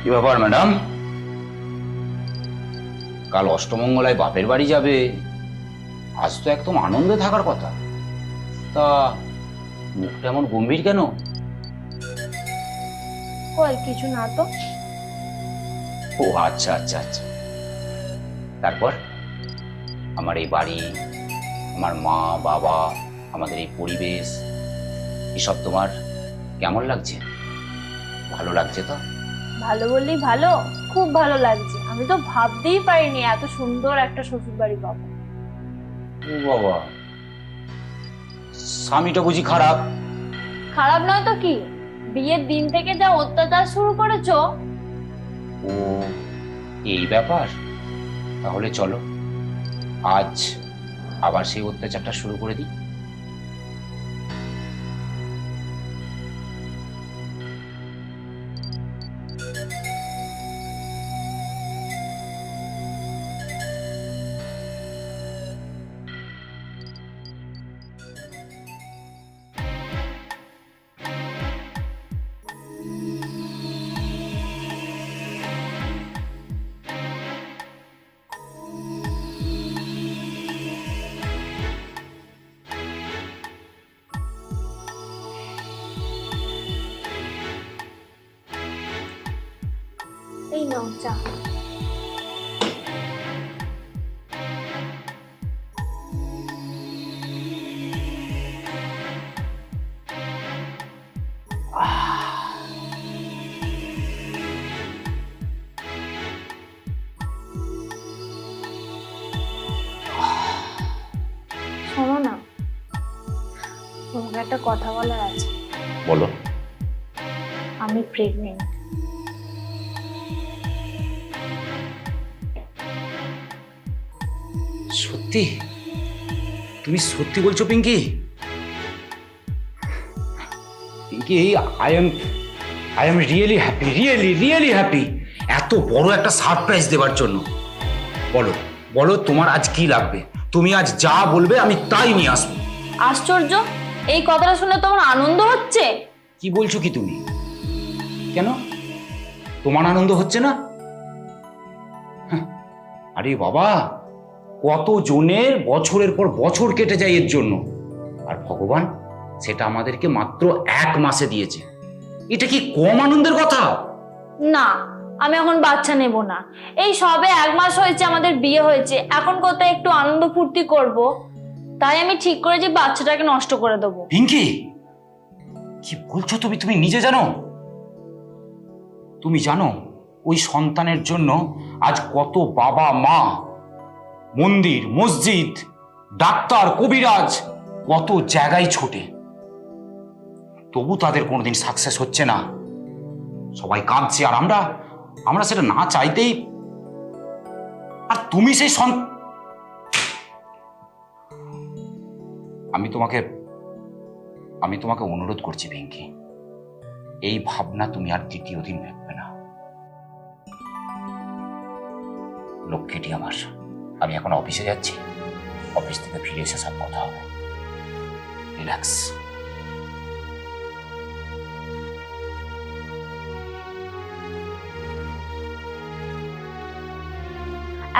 কি ব্যাপার ম্যাডাম, কাল অষ্টমঙ্গলায় বাপের বাড়ি যাবে, আজ তো একদম আনন্দে থাকার কথা, তা মুখটা এমন গম্ভীর কেন? কই কিছু না তো। ও আচ্ছা আচ্ছা আচ্ছা। তারপর আমার এই বাড়ি, আমার মা বাবা, আমাদের এই পরিবেশ, এসব তোমার কেমন লাগছে? ভালো লাগছে তো? ভালো বললেই ভালো, খুব ভালো লাগছে। আমি তো ভাবতেই পারিনি এত সুন্দর একটা শ্বশুর বাড়ি পাবো। ও বাবা, স্বামীটা বুঝি খারাপ? খারাপ নয় তো কি, বিয়ের দিন থেকে যা অত্যাচার শুরু করেছো। ও এই ব্যাপার, তাহলে চলো আজ আবার সেই অত্যাচারটা শুরু করে দিই। এই নাও চা। শোনো না, তোমাকে একটা কথা বলার আছে। বলো। আমি প্রেগনেন্ট। সত্যি? তুমি সত্যি বলছো Pinky? Pinky, I am really happy, really happy এত বড় একটা সারপ্রাইজ দেওয়ার জন্য। বলো বলো, তোমার আজ কি লাগবে? তুমি আজ যা বলবে আমি তাই নিয়ে আসবো। আশ্চর্য, এই কথাটা শুনে তোমার আনন্দ হচ্ছে? কি বলছো কি তুমি? কেন তোমার আনন্দ হচ্ছে না? হাহ, আরে বাবা, কত জনের বছরের পর বছর কেটে যায় এর জন্য, আর ভগবান সেটা আমাদেরকে মাত্র 1 মাসে দিয়েছে। এটা কি কম আনন্দের কথা? না, আমি এখন বাচ্চা নেব না। এই সবে 1 মাস হয়েছে আমাদের বিয়ে হয়েছে, এখন কোথায় একটু আনন্দ ফুর্তি করব। তাই আমি ঠিক করেছি বাচ্চাটাকে নষ্ট করে দেবো। পিঙ্কি, কি বলছো তুমি? তুমি নিজে জানো? তুমি জানো ওই সন্তানের জন্য আজ কত বাবা মা, মন্দির মসজিদ, ডাক্তার কবিরাজ কত জায়গায় ছোটে, তবু তাদের কোনোদিন সাকসেস হচ্ছে না। সবাই কাঁদছে, আর আমরা আমরা সেটা না চাইতেই। আর তুমি সেই আমি তোমাকে আমি তোমাকে অনুরোধ করছি পিঙ্কি, এই ভাবনা তুমি আর দ্বিতীয় দিন ভাববে না। লক্ষ্মীটি আমার, আমি এখন অফিসে যাচ্ছি, অফিস থেকে ফিরে এসে সব কথা হবে। রিল্যাক্স।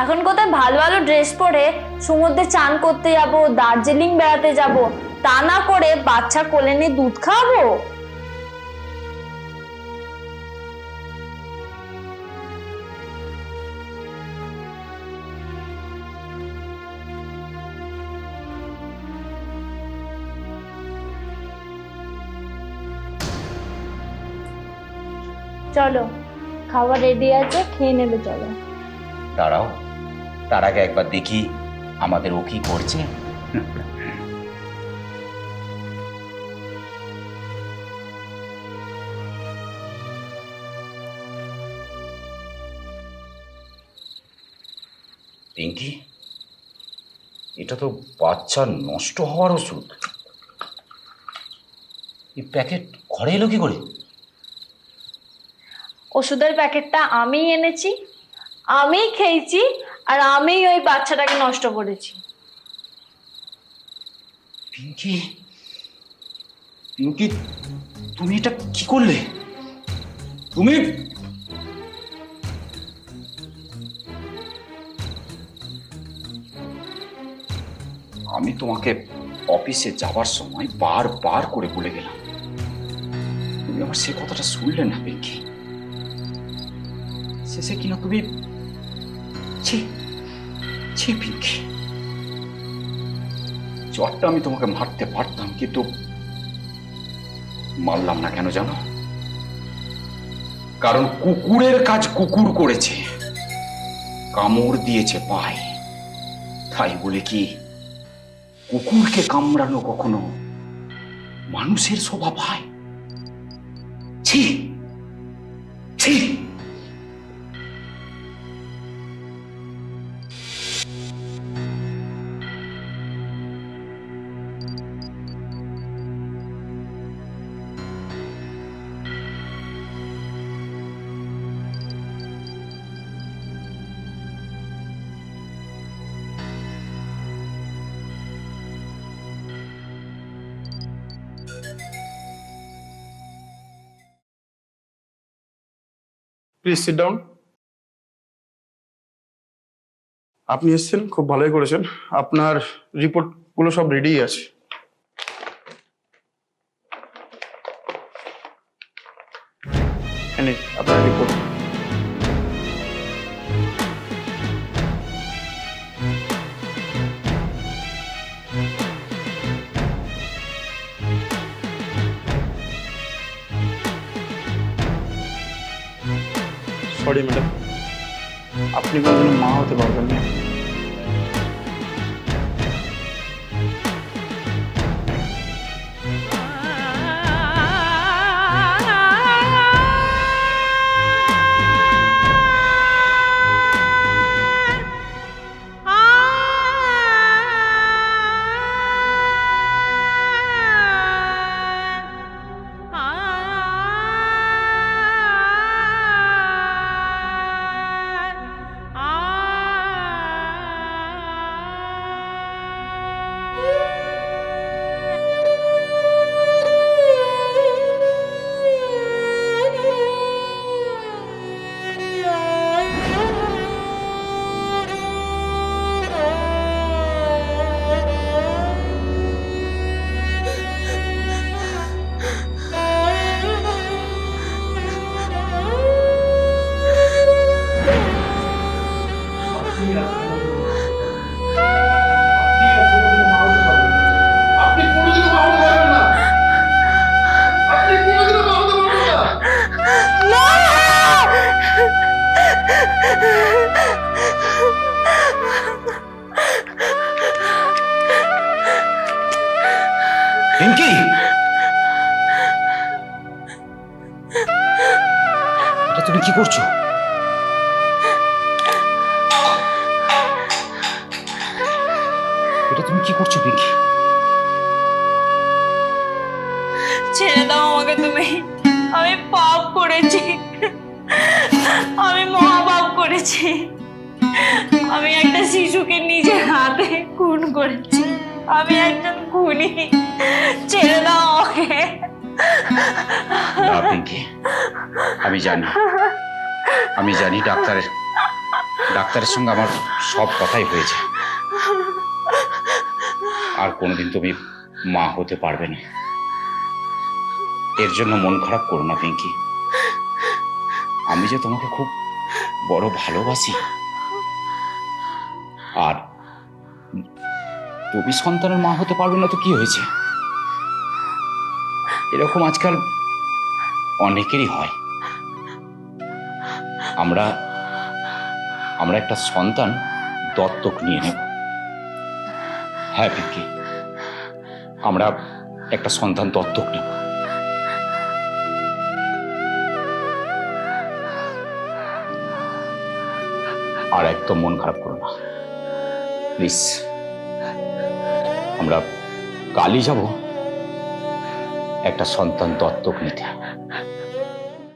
এখন কোথায় ভালো ভালো ড্রেস পরে সমুদ্রে চান করতে যাব, দার্জিলিং বেড়াতে যাব, তা না করে বাচ্চা কোলে নিয়ে দুধ খাওয়াবো? চলো, খাবার রেডি আছে, খেয়ে নেবে, চলো। দাঁড়াও, তার আগে একবার দেখি আমাদের ও কি করছে। পিঙ্কি, এটা তো বাচ্চা নষ্ট হওয়ার ওষুধ। এই প্যাকেট ঘরে এলো কি করে? ওষুধের প্যাকেটটা আমি এনেছি, আমি খেয়েছি, আর আমি ওই বাচ্চাটাকে নষ্ট করেছি। পিঙ্কি, পিঙ্কি, তুমি এটা কি করলে? তুমি আমি তোমাকে অফিসে যাবার সময় বারবার করে বলে গেলাম, তুমি আমার সে কথাটা শুনলে না পিঙ্কি। শেষে কিনা তুমি ছি ছি পিঙ্কি, চটটা আমি তোমাকে মারতে পারতাম, কিন্তু মারলাম না। কেন জানো? কারণ কুকুরের কাজ কুকুর করেছে, কামড় দিয়েছে পায়। তাই বলে কি কুকুরকে কামড়ানো কখনো মানুষের শোভা পায়? ছি ছি। Please sit down. আপনি এসেছেন, খুব ভালোই করেছেন। আপনার রিপোর্টগুলো সব রেডি আছে। আপনার রিপোর্ট। সরি ম্যাডাম, আপনি কোনোদিনও মা হতে পারবেন না। আপনি কোনোদিনও মা হতে পারবেন না। আপনি কোনোদিনও মা হতে পারবেন না। পিঙ্কি, এটা তুমি কি করছো? এটা তুমি কি করছো পিঙ্কি? ছেড়ে দাও আমাকে তুমি। আমি পাপ করেছি, আমি মহাপাপ করেছি। আমি একটা শিশুকে নিজের হাতে খুন করেছি। আমি একজন খুনি। ছেড়ে দাও আমাকে। না পিঙ্কি, আমি জানি ডাক্তারের সঙ্গে আমার সব কথাই হয়েছে। আর কোনোদিন তুমি মা হতে পারবে না, এর জন্য মন খারাপ করো না পিঙ্কি। আমি যে তোমাকে খুব বড় ভালোবাসি। আর তুমি সন্তানের মা হতে পারবে না তো কি হয়েছে? এরকম আজকাল অনেকেরই হয়। আমরা একটা সন্তান দত্তক নিয়ে নেব। হ্যাঁ পিঙ্কি, আমরা একটা সন্তান দত্তক নেব। আর একদম মন খারাপ করো না প্লিজ। আমরা কালই যাব একটা সন্তান দত্তক নিতে।